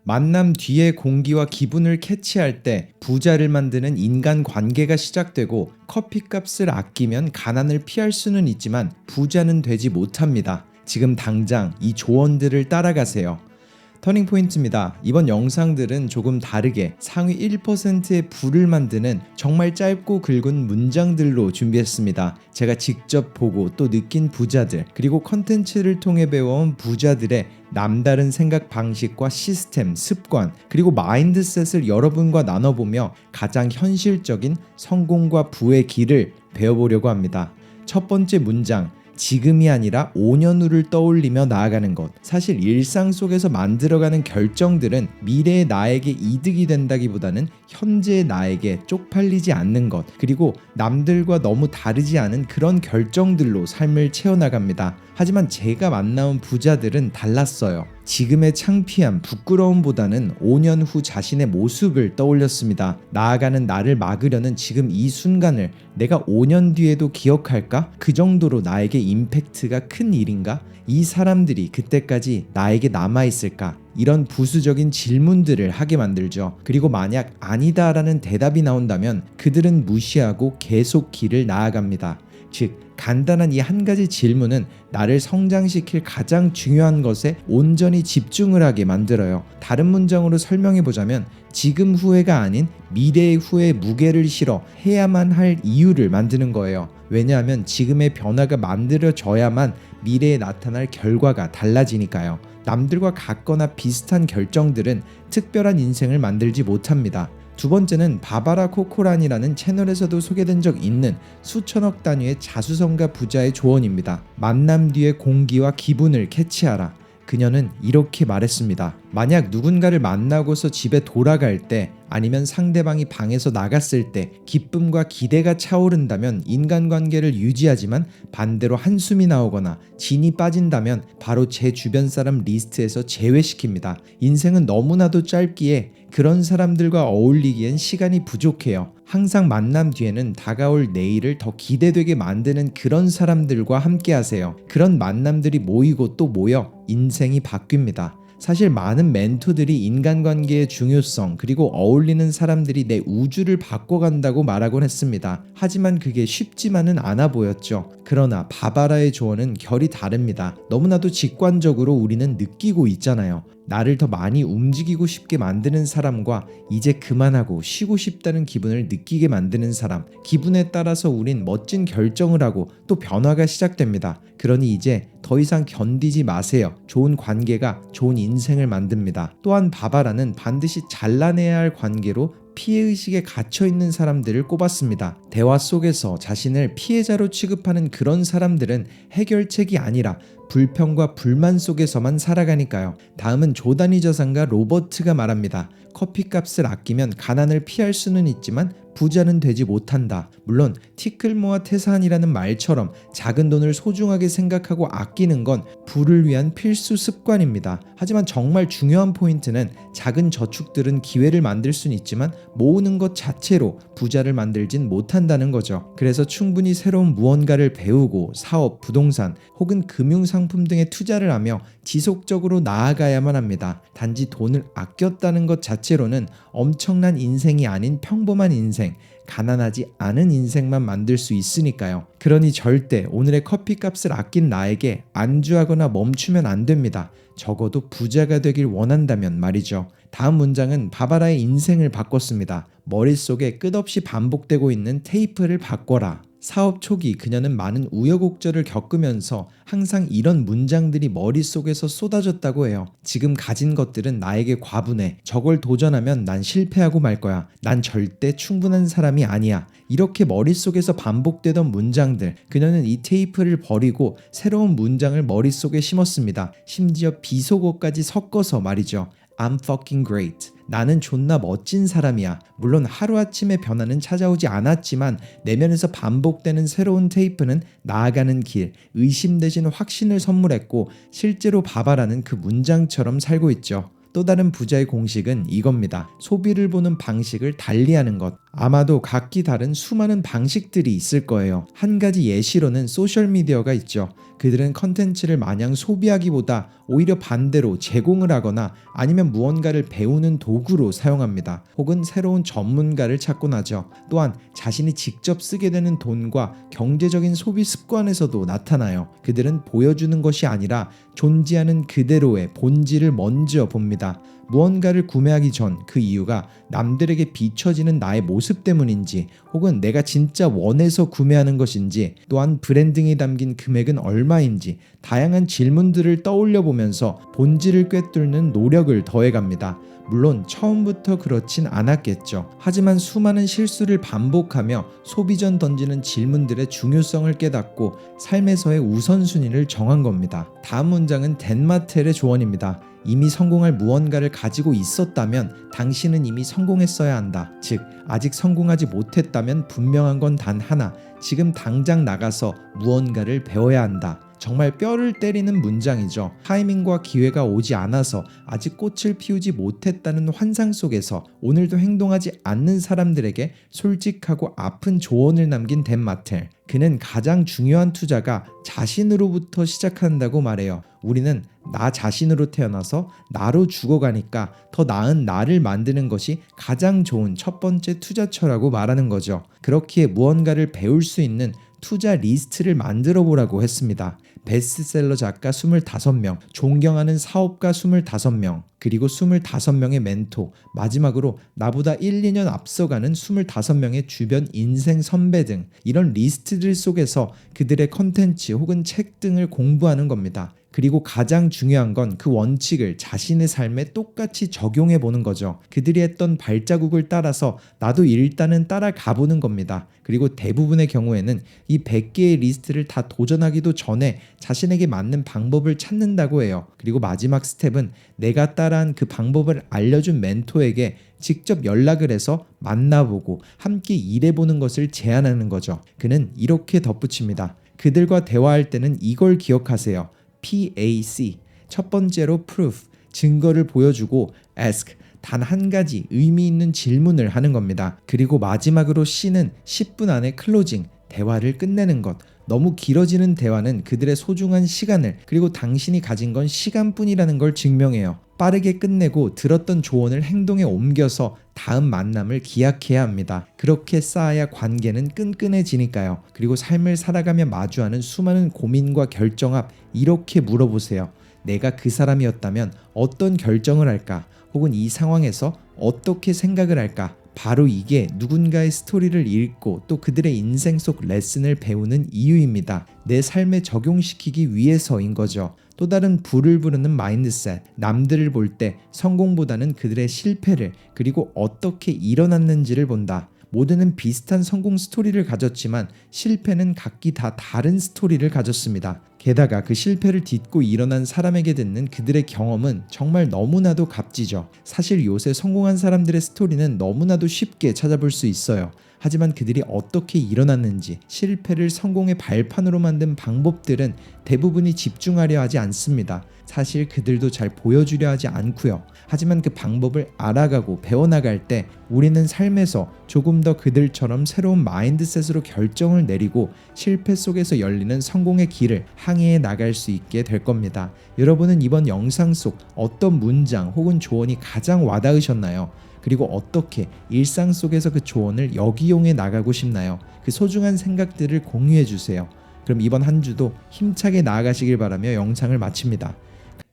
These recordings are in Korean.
만남 뒤에 공기와 기분을 캐치할 때 부자를 만드는 인간관계가 시작되고 커피값을 아끼면 가난을 피할 수는 있지만 부자는 되지 못합니다. 지금 당장 이 조언들을 따라가세요. 터닝포인트입니다. 이번 영상들은 조금 다르게 상위 1%의 부를 만드는 정말 짧고 굵은 문장들로 준비했습니다. 제가 직접 보고 또 느낀 부자들, 그리고 컨텐츠를 통해 배워온 부자들의 남다른 생각 방식과 시스템, 습관, 그리고 마인드셋을 여러분과 나눠보며 가장 현실적인 성공과 부의 길을 배워보려고 합니다. 첫 번째 문장, 지금이 아니라 5년 후를 떠올리며 나아가는 것. 사실 일상 속에서 만들어가는 결정들은 미래의 나에게 이득이 된다기보다는 현재의 나에게 쪽팔리지 않는 것, 그리고 남들과 너무 다르지 않은 그런 결정들로 삶을 채워나갑니다. 하지만 제가 만나온 부자들은 달랐어요. 지금의 창피함, 부끄러움보다는 5년 후 자신의 모습을 떠올렸습니다. 나아가는 나를 막으려는 지금 이 순간을 내가 5년 뒤에도 기억할까? 그 정도로 나에게 임팩트가 큰 일인가? 이 사람들이 그때까지 나에게 남아있을까? 이런 부수적인 질문들을 하게 만들죠. 그리고 만약 아니다라는 대답이 나온다면 그들은 무시하고 계속 길을 나아갑니다. 즉, 간단한 이 한 가지 질문은 나를 성장시킬 가장 중요한 것에 온전히 집중을 하게 만들어요. 다른 문장으로 설명해 보자면 지금 후회가 아닌 미래의 후회에 무게를 실어 해야만 할 이유를 만드는 거예요. 왜냐하면 지금의 변화가 만들어져야만 미래에 나타날 결과가 달라지니까요. 남들과 같거나 비슷한 결정들은 특별한 인생을 만들지 못합니다. 두 번째는 바바라 코코란이라는 채널에서도 소개된 적 있는 수천억 단위의 자수성가 부자의 조언입니다. 만남 뒤에 공기와 기분을 캐치하라. 그녀는 이렇게 말했습니다. 만약 누군가를 만나고서 집에 돌아갈 때, 아니면 상대방이 방에서 나갔을 때 기쁨과 기대가 차오른다면 인간관계를 유지하지만 반대로 한숨이 나오거나 진이 빠진다면 바로 제 주변 사람 리스트에서 제외시킵니다. 인생은 너무나도 짧기에 그런 사람들과 어울리기엔 시간이 부족해요. 항상 만남 뒤에는 다가올 내일을 더 기대되게 만드는 그런 사람들과 함께 하세요. 그런 만남들이 모이고 또 모여 인생이 바뀝니다. 사실 많은 멘토들이 인간관계의 중요성, 그리고 어울리는 사람들이 내 우주를 바꿔간다고 말하곤 했습니다. 하지만 그게 쉽지만은 않아 보였죠. 그러나 바바라의 조언은 결이 다릅니다. 너무나도 직관적으로 우리는 느끼고 있잖아요. 나를 더 많이 움직이고 싶게 만드는 사람과 이제 그만하고 쉬고 싶다는 기분을 느끼게 만드는 사람, 기분에 따라서 우린 멋진 결정을 하고 또 변화가 시작됩니다. 그러니 이제 더 이상 견디지 마세요. 좋은 관계가 좋은 인생을 만듭니다. 또한 바바라는 반드시 잘라내야 할 관계로 피해의식에 갇혀있는 사람들을 꼽았습니다. 대화 속에서 자신을 피해자로 취급하는 그런 사람들은 해결책이 아니라 불평과 불만 속에서만 살아가니까요. 다음은 조단위 저상가 로버트가 말합니다. 커피값을 아끼면 가난을 피할 수는 있지만 부자는 되지 못한다. 물론 티끌모아 태산이라는 말처럼 작은 돈을 소중하게 생각하고 아끼는 건 부를 위한 필수 습관입니다. 하지만 정말 중요한 포인트는 작은 저축들은 기회를 만들 수는 있지만 모으는 것 자체로 부자를 만들진 못한다는 거죠. 그래서 충분히 새로운 무언가를 배우고 사업, 부동산 혹은 금융상품 등에 투자를 하며 지속적으로 나아가야만 합니다. 단지 돈을 아꼈다는 것 자체로는 엄청난 인생이 아닌 평범한 인생, 가난하지 않은 인생만 만들 수 있으니까요. 그러니 절대 오늘의 커피값을 아낀 나에게 안주하거나 멈추면 안 됩니다. 적어도 부자가 되길 원한다면 말이죠. 다음 문장은 바바라의 인생을 바꿨습니다. 머릿속에 끝없이 반복되고 있는 테이프를 바꿔라. 사업 초기 그녀는 많은 우여곡절을 겪으면서 항상 이런 문장들이 머릿속에서 쏟아졌다고 해요. 지금 가진 것들은 나에게 과분해. 저걸 도전하면 난 실패하고 말 거야. 난 절대 충분한 사람이 아니야. 이렇게 머릿속에서 반복되던 문장들, 그녀는 이 테이프를 버리고 새로운 문장을 머릿속에 심었습니다. 심지어 비속어까지 섞어서 말이죠. I'm fucking great. 나는 존나 멋진 사람이야. 물론 하루아침에 변화는 찾아오지 않았지만 내면에서 반복되는 새로운 테이프는 나아가는 길, 의심 대신 확신을 선물했고 실제로 바바라는 그 문장처럼 살고 있죠. 또 다른 부자의 공식은 이겁니다. 소비를 보는 방식을 달리하는 것. 아마도 각기 다른 수많은 방식들이 있을 거예요. 한 가지 예시로는 소셜미디어가 있죠. 그들은 컨텐츠를 마냥 소비하기보다 오히려 반대로 제공을 하거나 아니면 무언가를 배우는 도구로 사용합니다. 혹은 새로운 전문가를 찾곤 하죠. 또한 자신이 직접 쓰게 되는 돈과 경제적인 소비 습관에서도 나타나요. 그들은 보여주는 것이 아니라 존재하는 그대로의 본질을 먼저 봅니다. 무언가를 구매하기 전 그 이유가 남들에게 비춰지는 나의 모습 때문인지 혹은 내가 진짜 원해서 구매하는 것인지, 또한 브랜딩이 담긴 금액은 얼마인지 다양한 질문들을 떠올려 보면서 본질을 꿰뚫는 노력을 더해갑니다. 물론 처음부터 그렇진 않았겠죠. 하지만 수많은 실수를 반복하며 소비 전 던지는 질문들의 중요성을 깨닫고 삶에서의 우선순위를 정한 겁니다. 다음 문장은 덴마텔의 조언입니다. 이미 성공할 무언가를 가지고 있었다면 당신은 이미 성공했어야 한다. 즉, 아직 성공하지 못했다면 분명한 건 단 하나, 지금 당장 나가서 무언가를 배워야 한다. 정말 뼈를 때리는 문장이죠. 타이밍과 기회가 오지 않아서 아직 꽃을 피우지 못했다는 환상 속에서 오늘도 행동하지 않는 사람들에게 솔직하고 아픈 조언을 남긴 덴마텔. 그는 가장 중요한 투자가 자신으로부터 시작한다고 말해요. 우리는 나 자신으로 태어나서 나로 죽어가니까 더 나은 나를 만드는 것이 가장 좋은 첫 번째 투자처라고 말하는 거죠. 그렇기에 무언가를 배울 수 있는 투자 리스트를 만들어 보라고 했습니다. 베스트셀러 작가 25명, 존경하는 사업가 25명, 그리고 25명의 멘토, 마지막으로 나보다 1, 2년 앞서가는 25명의 주변 인생 선배 등 이런 리스트들 속에서 그들의 컨텐츠 혹은 책 등을 공부하는 겁니다. 그리고 가장 중요한 건 그 원칙을 자신의 삶에 똑같이 적용해 보는 거죠. 그들이 했던 발자국을 따라서 나도 일단은 따라가 보는 겁니다. 그리고 대부분의 경우에는 이 100개의 리스트를 다 도전하기도 전에 자신에게 맞는 방법을 찾는다고 해요. 그리고 마지막 스텝은 내가 따라한 그 방법을 알려준 멘토에게 직접 연락을 해서 만나보고 함께 일해보는 것을 제안하는 거죠. 그는 이렇게 덧붙입니다. 그들과 대화할 때는 이걸 기억하세요. PAC. 첫 번째로 proof, 증거를 보여주고 ask, 단 한 가지 의미 있는 질문을 하는 겁니다. 그리고 마지막으로 C는 10분 안에 클로징, 대화를 끝내는 것. 너무 길어지는 대화는 그들의 소중한 시간을, 그리고 당신이 가진 건 시간뿐이라는 걸 증명해요. 빠르게 끝내고 들었던 조언을 행동에 옮겨서 다음 만남을 기약해야 합니다. 그렇게 쌓아야 관계는 끈끈해지니까요. 그리고 삶을 살아가며 마주하는 수많은 고민과 결정 앞 이렇게 물어보세요. 내가 그 사람이었다면 어떤 결정을 할까? 혹은 이 상황에서 어떻게 생각을 할까? 바로 이게 누군가의 스토리를 읽고 또 그들의 인생 속 레슨을 배우는 이유입니다. 내 삶에 적용시키기 위해서인 거죠. 또 다른 불을 부르는 마인드셋, 남들을 볼 때 성공보다는 그들의 실패를, 그리고 어떻게 일어났는지를 본다. 모두는 비슷한 성공 스토리를 가졌지만 실패는 각기 다 다른 스토리를 가졌습니다. 게다가 그 실패를 딛고 일어난 사람에게 듣는 그들의 경험은 정말 너무나도 값지죠. 사실 요새 성공한 사람들의 스토리는 너무나도 쉽게 찾아볼 수 있어요. 하지만 그들이 어떻게 일어났는지, 실패를 성공의 발판으로 만든 방법들은 대부분이 집중하려 하지 않습니다. 사실 그들도 잘 보여주려 하지 않고요. 하지만 그 방법을 알아가고 배워나갈 때 우리는 삶에서 조금 더 그들처럼 새로운 마인드셋으로 결정을 내리고 실패 속에서 열리는 성공의 길을 항해해 나갈 수 있게 될 겁니다. 여러분은 이번 영상 속 어떤 문장 혹은 조언이 가장 와닿으셨나요? 그리고 어떻게 일상 속에서 그 조언을 역이용해 나가고 싶나요? 그 소중한 생각들을 공유해 주세요. 그럼 이번 한 주도 힘차게 나아가시길 바라며 영상을 마칩니다.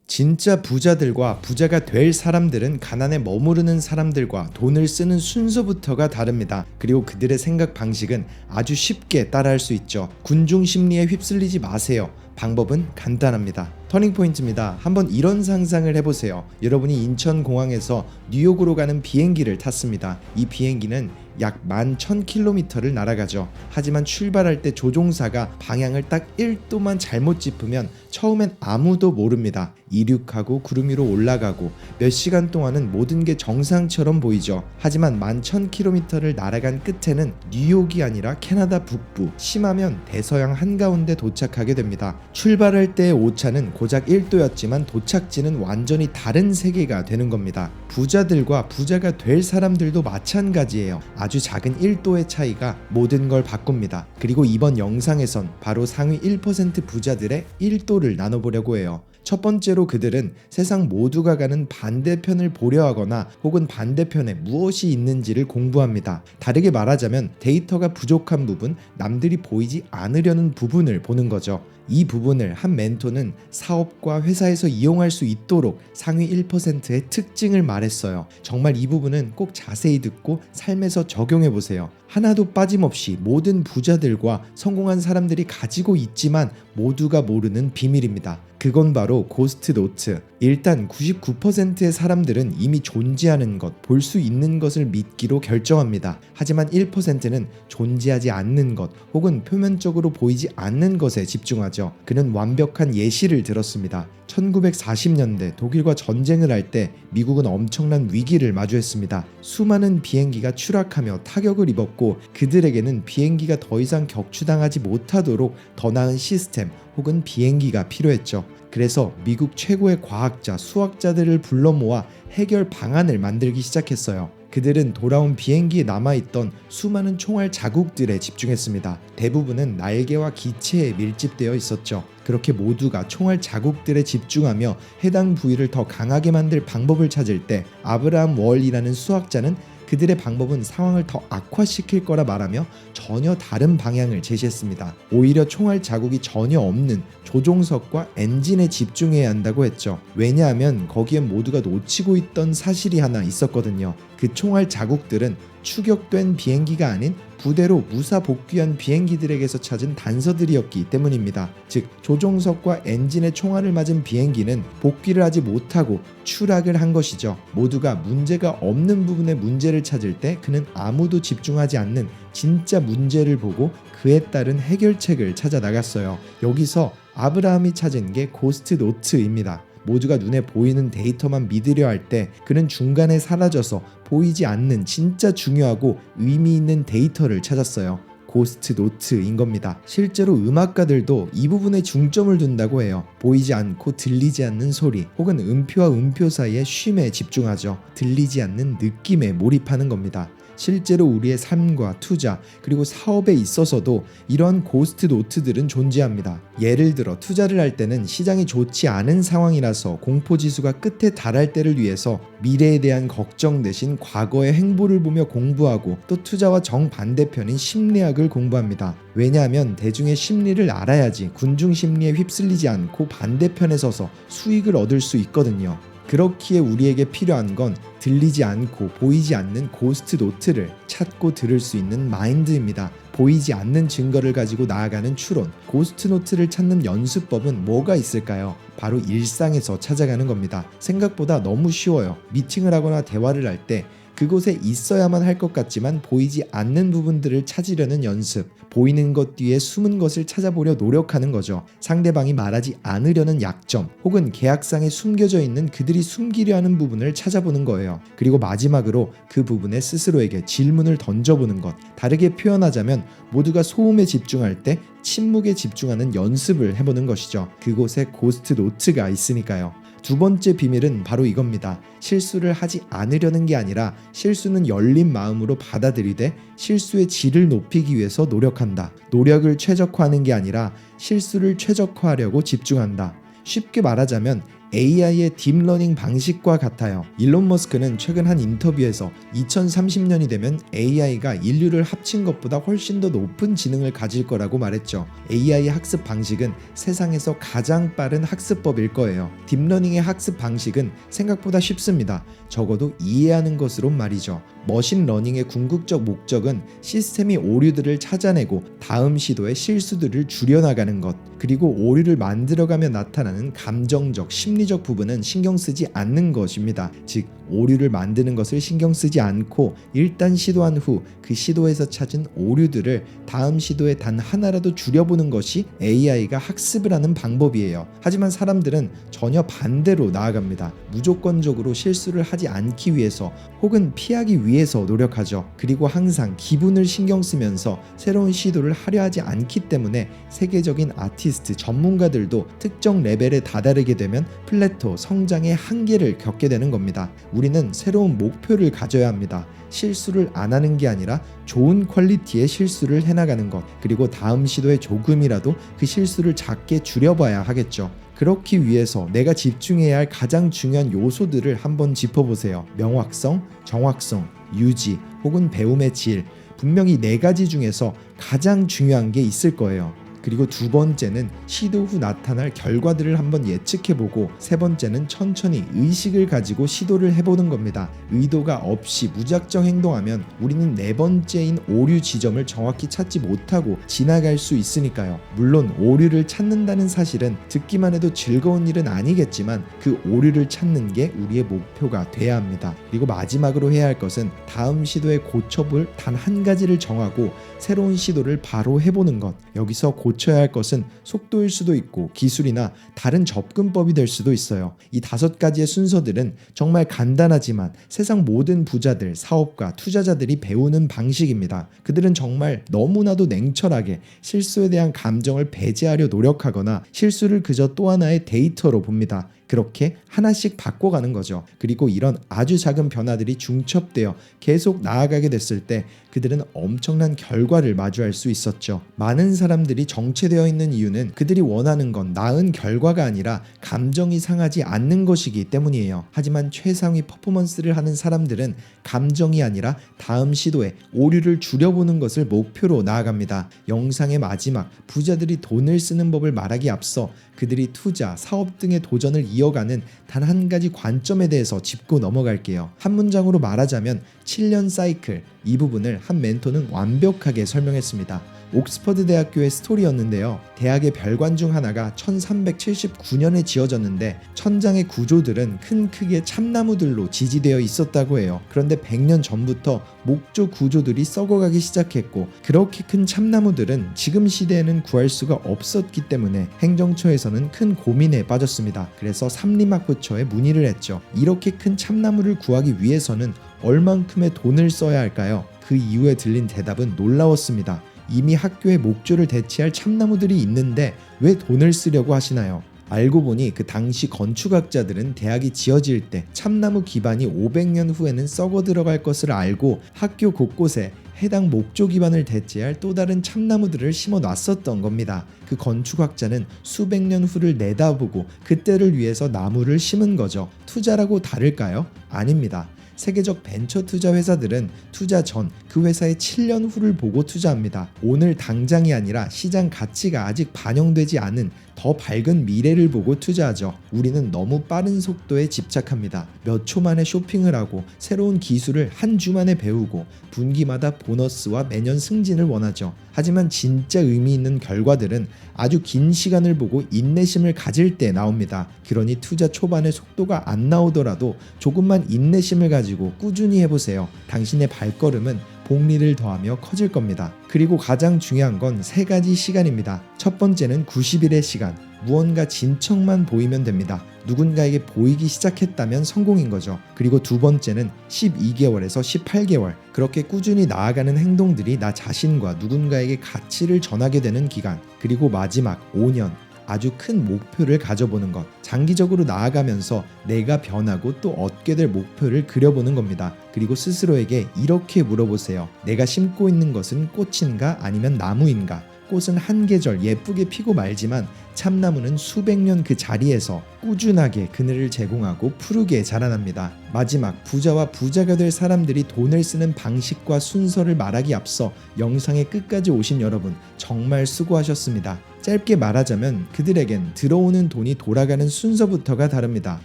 진짜 부자들과 부자가 될 사람들은 가난에 머무르는 사람들과 돈을 쓰는 순서부터가 다릅니다. 그리고 그들의 생각 방식은 아주 쉽게 따라할 수 있죠. 군중 심리에 휩쓸리지 마세요. 방법은 간단합니다. 터닝포인트입니다. 한번 이런 상상을 해보세요. 여러분이 인천공항에서 뉴욕으로 가는 비행기를 탔습니다. 이 비행기는 약 11,000km를 날아가죠. 하지만 출발할 때 조종사가 방향을 딱 1도만 잘못 짚으면 처음엔 아무도 모릅니다. 이륙하고 구름 위로 올라가고 몇 시간 동안은 모든 게 정상처럼 보이죠. 하지만 11,000km를 날아간 끝에는 뉴욕이 아니라 캐나다 북부, 심하면 대서양 한가운데 도착하게 됩니다. 출발할 때의 오차는 고작 1도였지만 도착지는 완전히 다른 세계가 되는 겁니다. 부자들과 부자가 될 사람들도 마찬가지예요. 아주 작은 1도의 차이가 모든 걸 바꿉니다. 그리고 이번 영상에선 바로 상위 1% 부자들의 1도를 나눠보려고 해요. 첫 번째로 그들은 세상 모두가 가는 반대편을 보려 하거나 혹은 반대편에 무엇이 있는지를 공부합니다. 다르게 말하자면 데이터가 부족한 부분, 남들이 보이지 않으려는 부분을 보는 거죠. 이 부분을 한 멘토는 사업과 회사에서 이용할 수 있도록 상위 1%의 특징을 말했어요. 정말 이 부분은 꼭 자세히 듣고 삶에서 적용해 보세요. 하나도 빠짐없이 모든 부자들과 성공한 사람들이 가지고 있지만 모두가 모르는 비밀입니다. 그건 바로 고스트 노트. 일단 99%의 사람들은 이미 존재하는 것, 볼 수 있는 것을 믿기로 결정합니다. 하지만 1%는 존재하지 않는 것 혹은 표면적으로 보이지 않는 것에 집중하죠. 그는 완벽한 예시를 들었습니다. 1940년대 독일과 전쟁을 할 때 미국은 엄청난 위기를 마주했습니다. 수많은 비행기가 추락하며 타격을 입었고 그들에게는 비행기가 더 이상 격추당하지 못하도록 더 나은 시스템 혹은 비행기가 필요했죠. 그래서 미국 최고의 과학자, 수학자들을 불러 모아 해결 방안을 만들기 시작했어요. 그들은 돌아온 비행기에 남아있던 수많은 총알 자국들에 집중했습니다. 대부분은 날개와 기체에 밀집되어 있었죠. 그렇게 모두가 총알 자국들에 집중하며 해당 부위를 더 강하게 만들 방법을 찾을 때 아브라함 월이라는 수학자는 그들의 방법은 상황을 더 악화시킬 거라 말하며 전혀 다른 방향을 제시했습니다. 오히려 총알 자국이 전혀 없는 조종석과 엔진에 집중해야 한다고 했죠. 왜냐하면 거기에 모두가 놓치고 있던 사실이 하나 있었거든요. 그 총알 자국들은 추격된 비행기가 아닌 부대로 무사 복귀한 비행기들에게서 찾은 단서들이었기 때문입니다. 즉 조종석과 엔진에 총알을 맞은 비행기는 복귀를 하지 못하고 추락을 한 것이죠. 모두가 문제가 없는 부분에 문제를 찾을 때 그는 아무도 집중하지 않는 진짜 문제를 보고 그에 따른 해결책을 찾아 나갔어요. 여기서 아브라함이 찾은 게 고스트 노트입니다. 모두가 눈에 보이는 데이터만 믿으려 할 때 그는 중간에 사라져서 보이지 않는 진짜 중요하고 의미 있는 데이터를 찾았어요. 고스트 노트인 겁니다. 실제로 음악가들도 이 부분에 중점을 둔다고 해요. 보이지 않고 들리지 않는 소리 혹은 음표와 음표 사이의 쉼에 집중하죠. 들리지 않는 느낌에 몰입하는 겁니다. 실제로 우리의 삶과 투자 그리고 사업에 있어서도 이러한 고스트 노트들은 존재합니다. 예를 들어 투자를 할 때는 시장이 좋지 않은 상황이라서 공포지수가 끝에 달할 때를 위해서 미래에 대한 걱정 대신 과거의 행보를 보며 공부하고 또 투자와 정반대편인 심리학을 공부합니다. 왜냐하면 대중의 심리를 알아야지 군중 심리에 휩쓸리지 않고 반대편에 서서 수익을 얻을 수 있거든요. 그렇기에 우리에게 필요한 건 들리지 않고 보이지 않는 고스트 노트를 찾고 들을 수 있는 마인드입니다. 보이지 않는 증거를 가지고 나아가는 추론, 고스트 노트를 찾는 연습법은 뭐가 있을까요? 바로 일상에서 찾아가는 겁니다. 생각보다 너무 쉬워요. 미팅을 하거나 대화를 할 때 그곳에 있어야만 할 것 같지만 보이지 않는 부분들을 찾으려는 연습, 보이는 것 뒤에 숨은 것을 찾아보려 노력하는 거죠. 상대방이 말하지 않으려는 약점 혹은 계약상에 숨겨져 있는 그들이 숨기려 하는 부분을 찾아보는 거예요. 그리고 마지막으로 그 부분에 스스로에게 질문을 던져보는 것. 다르게 표현하자면 모두가 소음에 집중할 때 침묵에 집중하는 연습을 해보는 것이죠. 그곳에 고스트 노트가 있으니까요. 두 번째 비밀은 바로 이겁니다. 실수를 하지 않으려는 게 아니라 실수는 열린 마음으로 받아들이되 실수의 질을 높이기 위해서 노력한다. 노력을 최적화하는 게 아니라 실수를 최적화하려고 집중한다. 쉽게 말하자면 AI의 딥러닝 방식과 같아요. 일론 머스크는 최근 한 인터뷰에서 2030년이 되면 AI가 인류를 합친 것보다 훨씬 더 높은 지능을 가질 거라고 말했죠. AI 학습 방식은 세상에서 가장 빠른 학습법일 거예요. 딥러닝의 학습 방식은 생각보다 쉽습니다. 적어도 이해하는 것으론 말이죠. 머신러닝의 궁극적 목적은 시스템이 오류들을 찾아내고 다음 시도에 실수들을 줄여나가는 것, 그리고 오류를 만들어가며 나타나는 감정적, 심리적 부분은 신경 쓰지 않는 것입니다. 즉, 오류를 만드는 것을 신경 쓰지 않고 일단 시도한 후 그 시도에서 찾은 오류들을 다음 시도에 단 하나라도 줄여보는 것이 AI가 학습을 하는 방법이에요. 하지만 사람들은 전혀 반대로 나아갑니다. 무조건적으로 실수를 하지 않기 위해서 혹은 피하기 위해서 노력하죠. 그리고 항상 기분을 신경 쓰면서 새로운 시도를 하려 하지 않기 때문에 세계적인 아티스트 사이언티스트, 전문가들도 특정 레벨에 다다르게 되면 플래토, 성장의 한계를 겪게 되는 겁니다. 우리는 새로운 목표를 가져야 합니다. 실수를 안 하는 게 아니라 좋은 퀄리티의 실수를 해나가는 것, 그리고 다음 시도에 조금이라도 그 실수를 작게 줄여봐야 하겠죠. 그렇기 위해서 내가 집중해야 할 가장 중요한 요소들을 한번 짚어보세요. 명확성, 정확성, 유지, 혹은 배움의 질. 분명히 4가지 중에서 가장 중요한 게 있을 거예요. 그리고 두 번째는 시도 후 나타날 결과들을 한번 예측해보고, 세 번째는 천천히 의식을 가지고 시도를 해보는 겁니다. 의도가 없이 무작정 행동하면 우리는 4번째인 오류 지점을 정확히 찾지 못하고 지나갈 수 있으니까요. 물론 오류를 찾는다는 사실은 듣기만 해도 즐거운 일은 아니겠지만 그 오류를 찾는 게 우리의 목표가 돼야 합니다. 그리고 마지막으로 해야 할 것은 다음 시도에 고쳐볼 단 한 가지를 정하고 새로운 시도를 바로 해보는 것. 여기서 고쳐야 할 것은 속도일 수도 있고 기술이나 다른 접근법이 될 수도 있어요. 이 5가지의 순서들은 정말 간단하지만 세상 모든 부자들, 사업가, 투자자들이 배우는 방식입니다. 그들은 정말 너무나도 냉철하게 실수에 대한 감정을 배제하려 노력하거나 실수를 그저 또 하나의 데이터로 봅니다. 그렇게 하나씩 바꿔가는 거죠. 그리고 이런 아주 작은 변화들이 중첩되어 계속 나아가게 됐을 때 그들은 엄청난 결과를 마주할 수 있었죠. 많은 사람들이 정체되어 있는 이유는 그들이 원하는 건 나은 결과가 아니라 감정이 상하지 않는 것이기 때문이에요. 하지만 최상위 퍼포먼스를 하는 사람들은 감정이 아니라 다음 시도에 오류를 줄여보는 것을 목표로 나아갑니다. 영상의 마지막, 부자들이 돈을 쓰는 법을 말하기 앞서 그들이 투자, 사업 등의 도전을 이어가는 단 한 가지 관점에 대해서 짚고 넘어갈게요. 한 문장으로 말하자면 7년 사이클, 이 부분을 한 멘토는 완벽하게 설명했습니다. 옥스퍼드 대학교의 스토리였는데요. 대학의 별관 중 하나가 1379년에 지어졌는데 천장의 구조들은 큰 크기의 참나무들로 지지되어 있었다고 해요. 그런데 100년 전부터 목조 구조들이 썩어가기 시작했고, 그렇게 큰 참나무들은 지금 시대에는 구할 수가 없었기 때문에 행정처에서는 큰 고민에 빠졌습니다. 그래서 삼림학부처에 문의를 했죠. 이렇게 큰 참나무를 구하기 위해서는 얼만큼의 돈을 써야 할까요? 그 이후에 들린 대답은 놀라웠습니다. 이미 학교의 목조를 대체할 참나무들이 있는데 왜 돈을 쓰려고 하시나요? 알고 보니 그 당시 건축학자들은 대학이 지어질 때 참나무 기반이 500년 후에는 썩어 들어갈 것을 알고 학교 곳곳에 해당 목조 기반을 대체할 또 다른 참나무들을 심어 놨었던 겁니다. 그 건축학자는 수백 년 후를 내다보고 그때를 위해서 나무를 심은 거죠. 투자라고 다를까요? 아닙니다. 세계적 벤처 투자 회사들은 투자 전 그 회사의 7년 후를 보고 투자합니다. 오늘 당장이 아니라 시장 가치가 아직 반영되지 않은 더 밝은 미래를 보고 투자하죠. 우리는 너무 빠른 속도에 집착합니다. 몇 초 만에 쇼핑을 하고 새로운 기술을 한 주 만에 배우고 분기마다 보너스와 매년 승진을 원하죠. 하지만 진짜 의미 있는 결과들은 아주 긴 시간을 보고 인내심을 가질 때 나옵니다. 그러니 투자 초반에 속도가 안 나오더라도 조금만 인내심을 가지고 꾸준히 해보세요. 당신의 발걸음은 복리를 더하며 커질 겁니다. 그리고 가장 중요한 건 3가지 시간입니다. 첫 번째는 90일의 시간. 무언가 진척만 보이면 됩니다. 누군가에게 보이기 시작했다면 성공인 거죠. 그리고 두 번째는 12개월에서 18개월. 그렇게 꾸준히 나아가는 행동들이 나 자신과 누군가에게 가치를 전하게 되는 기간. 그리고 마지막 5년. 아주 큰 목표를 가져보는 것. 장기적으로 나아가면서 내가 변하고 또 얻게 될 목표를 그려보는 겁니다. 그리고 스스로에게 이렇게 물어보세요. 내가 심고 있는 것은 꽃인가 아니면 나무인가? 꽃은 한 계절 예쁘게 피고 말지만 참나무는 수백 년 그 자리에서 꾸준하게 그늘을 제공하고 푸르게 자라납니다. 마지막, 부자와 부자가 될 사람들이 돈을 쓰는 방식과 순서를 말하기 앞서 영상의 끝까지 오신 여러분 정말 수고하셨습니다. 짧게 말하자면 그들에겐 들어오는 돈이 돌아가는 순서부터가 다릅니다.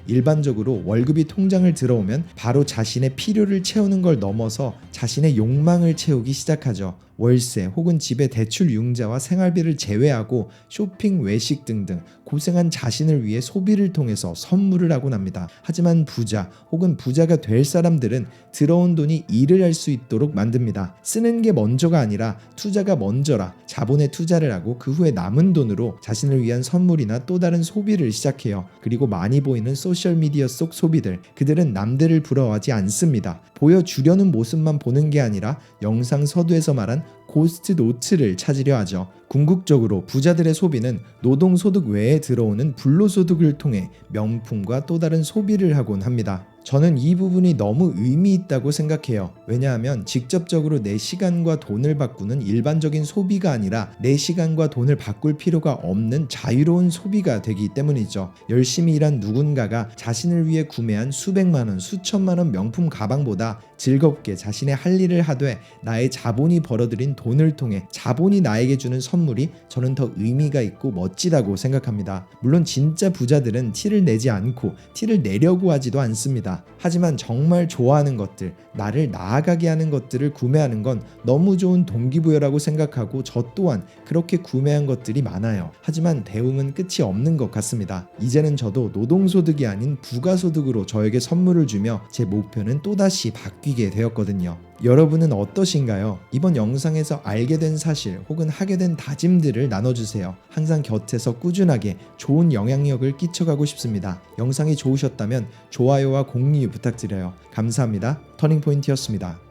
일반적으로 월급이 통장을 들어오면 바로 자신의 필요를 채우는 걸 넘어서 자신의 욕망을 채우기 시작하죠. 월세 혹은 집의 대출 융자와 생활비를 제외하고 쇼핑, 외식 등등 고생한 자신을 위해 소비를 통해서 선물을 하곤 합니다. 하지만 부자 혹은 부자가 될 사람들은 들어온 돈이 일을 할 수 있도록 만듭니다. 쓰는 게 먼저가 아니라 투자가 먼저라 자본에 투자를 하고 그 후에 남은 돈으로 자신을 위한 선물이나 또 다른 소비를 시작해요. 그리고 많이 보이는 소셜미디어 속 소비들, 그들은 남들을 부러워하지 않습니다. 보여주려는 모습만 보는 게 아니라 영상 서두에서 말한 고스트 노트를 찾으려 하죠. 궁극적으로 부자들의 소비는 노동소득 외에 들어오는 불로소득을 통해 명품과 또 다른 소비를 하곤 합니다. 저는 이 부분이 너무 의미 있다고 생각해요. 왜냐하면 직접적으로 내 시간과 돈을 바꾸는 일반적인 소비가 아니라 내 시간과 돈을 바꿀 필요가 없는 자유로운 소비가 되기 때문이죠. 열심히 일한 누군가가 자신을 위해 구매한 수백만원, 수천만원 명품 가방보다 즐겁게 자신의 할 일을 하되 나의 자본이 벌어들인 돈을 통해 자본이 나에게 주는 선물이 저는 더 의미가 있고 멋지다고 생각합니다. 물론 진짜 부자들은 티를 내지 않고 티를 내려고 하지도 않습니다. 하지만 정말 좋아하는 것들, 나를 나아가게 하는 것들을 구매하는 건 너무 좋은 동기부여라고 생각하고 저 또한 그렇게 구매한 것들이 많아요. 하지만 대웅은 끝이 없는 것 같습니다. 이제는 저도 노동소득이 아닌 부가소득으로 저에게 선물을 주며 제 목표는 또다시 바뀌게 되었거든요. 여러분은 어떠신가요? 이번 영상에서 알게 된 사실 혹은 하게 된 다짐들을 나눠주세요. 항상 곁에서 꾸준하게 좋은 영향력을 끼쳐가고 싶습니다. 영상이 좋으셨다면 좋아요와 공유 부탁드려요. 감사합니다. 터닝포인트였습니다.